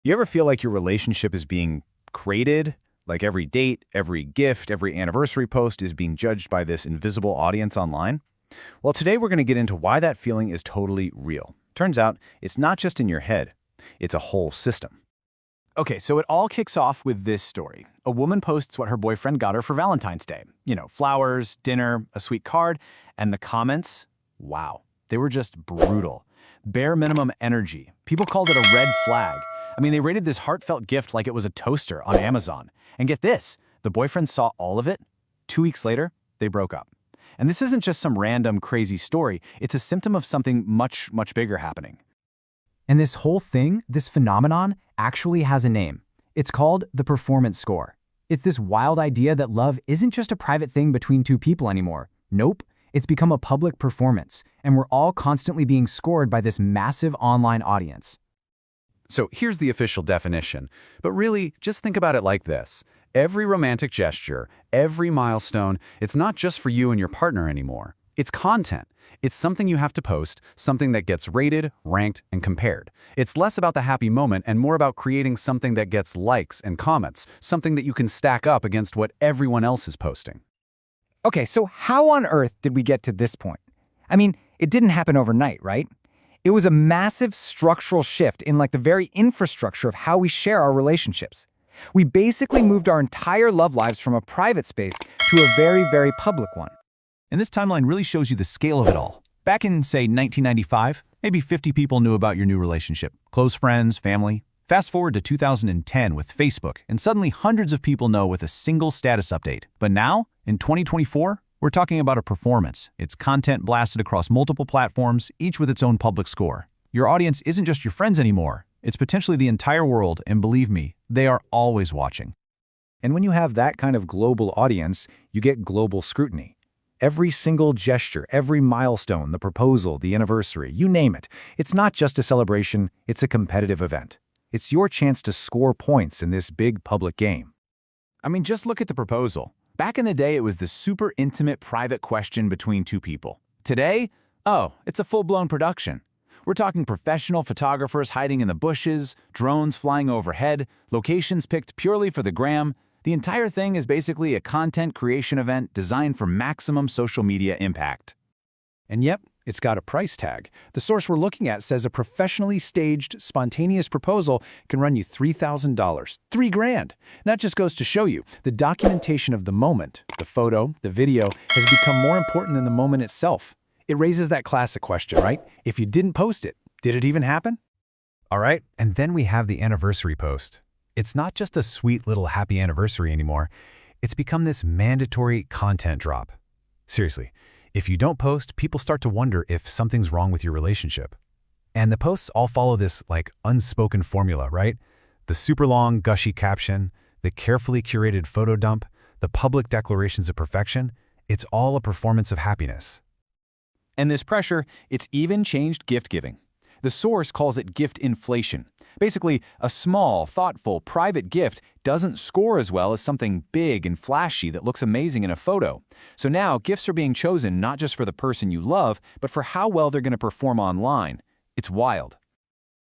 You ever feel like your relationship is being graded? Like every date, every gift, every anniversary post is being judged by this invisible audience online? Well, today we're going to get into why that feeling is totally real. Turns out, it's not just in your head. It's a whole system. Okay, so it all kicks off with this story. A woman posts what her boyfriend got her for Valentine's Day. You know, flowers, dinner, a sweet card, and the comments, wow, they were just brutal. Bare minimum energy. People called it a red flag. I mean, they rated this heartfelt gift like it was a toaster on Amazon. And get this, the boyfriend saw all of it. 2 weeks later, they broke up. And this isn't just some random crazy story. It's a symptom of something much, much bigger happening. And this whole thing, this phenomenon, actually has a name. It's called the performance score. It's this wild idea that love isn't just a private thing between two people anymore. Nope, it's become a public performance, and we're all constantly being scored by this massive online audience. So here's the official definition. But really, just think about it like this. Every romantic gesture, every milestone, it's not just for you and your partner anymore. It's content. It's something you have to post, something that gets rated, ranked, and compared. It's less about the happy moment and more about creating something that gets likes and comments, something that you can stack up against what everyone else is posting. Okay, so how on earth did we get to this point? I mean, it didn't happen overnight, right? It was a massive structural shift in the very infrastructure of how we share our relationships. We basically moved our entire love lives from a private space to a very, very public one. And this timeline really shows you the scale of it all. Back in, say, 1995, maybe 50 people knew about your new relationship. Close friends, family. Fast forward to 2010 with Facebook, and suddenly hundreds of people know with a single status update. But now, in 2024, we're talking about a performance. It's content blasted across multiple platforms, each with its own public score. Your audience isn't just your friends anymore. It's potentially the entire world, and believe me, they are always watching. And when you have that kind of global audience, you get global scrutiny. Every single gesture, every milestone, the proposal, the anniversary, you name it. It's not just a celebration, it's a competitive event. It's your chance to score points in this big public game. I mean, just look at the proposal. Back in the day, it was the super intimate private question between two people. Today, oh, it's a full-blown production. We're talking professional photographers hiding in the bushes, drones flying overhead, locations picked purely for the gram. The entire thing is basically a content creation event designed for maximum social media impact. And yep, it's got a price tag. The source we're looking at says a professionally staged, spontaneous proposal can run you $3,000, $3,000. And that just goes to show you, the documentation of the moment, the photo, the video, has become more important than the moment itself. It raises that classic question, right? If you didn't post it, did it even happen? All right, and then we have the anniversary post. It's not just a sweet little happy anniversary anymore. It's become this mandatory content drop. Seriously. If you don't post, people start to wonder if something's wrong with your relationship. And the posts all follow this unspoken formula, right? The super long, gushy caption, the carefully curated photo dump, the public declarations of perfection, it's all a performance of happiness. And this pressure, it's even changed gift giving. The source calls it gift inflation. Basically, a small, thoughtful, private gift doesn't score as well as something big and flashy that looks amazing in a photo. So now, gifts are being chosen not just for the person you love, but for how well they're going to perform online. It's wild.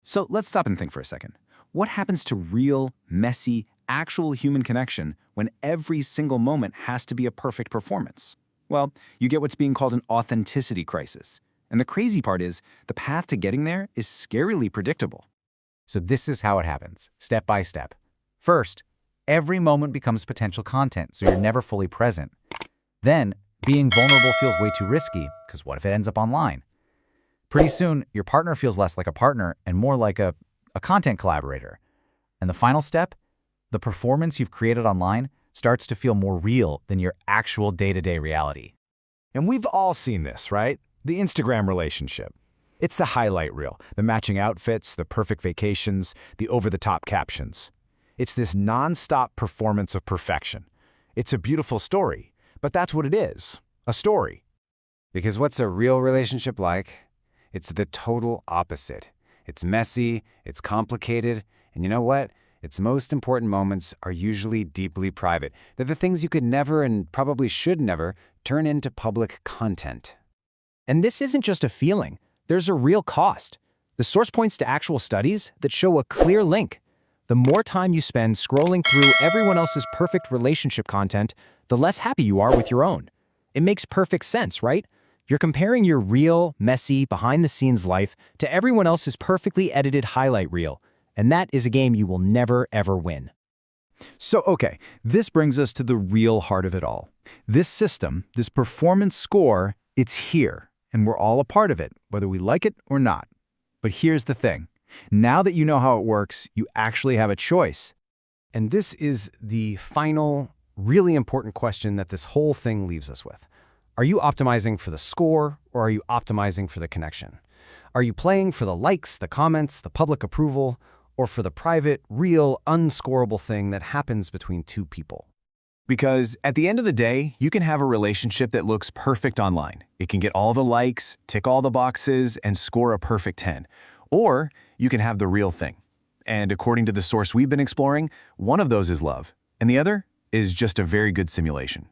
So let's stop and think for a second. What happens to real, messy, actual human connection when every single moment has to be a perfect performance? Well, you get what's being called an authenticity crisis. And the crazy part is, the path to getting there is scarily predictable. So this is how it happens, step by step. First, every moment becomes potential content, so you're never fully present. Then, being vulnerable feels way too risky, because what if it ends up online? Pretty soon, your partner feels less like a partner and more like a content collaborator. And the final step, the performance you've created online starts to feel more real than your actual day-to-day reality. And we've all seen this, right? The Instagram relationship. It's the highlight reel, the matching outfits, the perfect vacations, the over-the-top captions. It's this non-stop performance of perfection. It's a beautiful story, but that's what it is, a story. Because what's a real relationship like? It's the total opposite. It's messy, it's complicated, and you know what? Its most important moments are usually deeply private. They're the things you could never and probably should never turn into public content. And this isn't just a feeling. There's a real cost. The source points to actual studies that show a clear link. The more time you spend scrolling through everyone else's perfect relationship content, the less happy you are with your own. It makes perfect sense, right? You're comparing your real, messy, behind-the-scenes life to everyone else's perfectly edited highlight reel, and that is a game you will never, ever win. So, okay, this brings us to the real heart of it all. This system, this performance score, it's here, and we're all a part of it, whether we like it or not. But here's the thing. Now that you know how it works, you actually have a choice. And this is the final, really important question that this whole thing leaves us with. Are you optimizing for the score, or are you optimizing for the connection? Are you playing for the likes, the comments, the public approval, or for the private, real, unscorable thing that happens between two people? Because at the end of the day, you can have a relationship that looks perfect online. It can get all the likes, tick all the boxes, and score a perfect 10. Or you can have the real thing. And according to the source we've been exploring, one of those is love, and the other is just a very good simulation.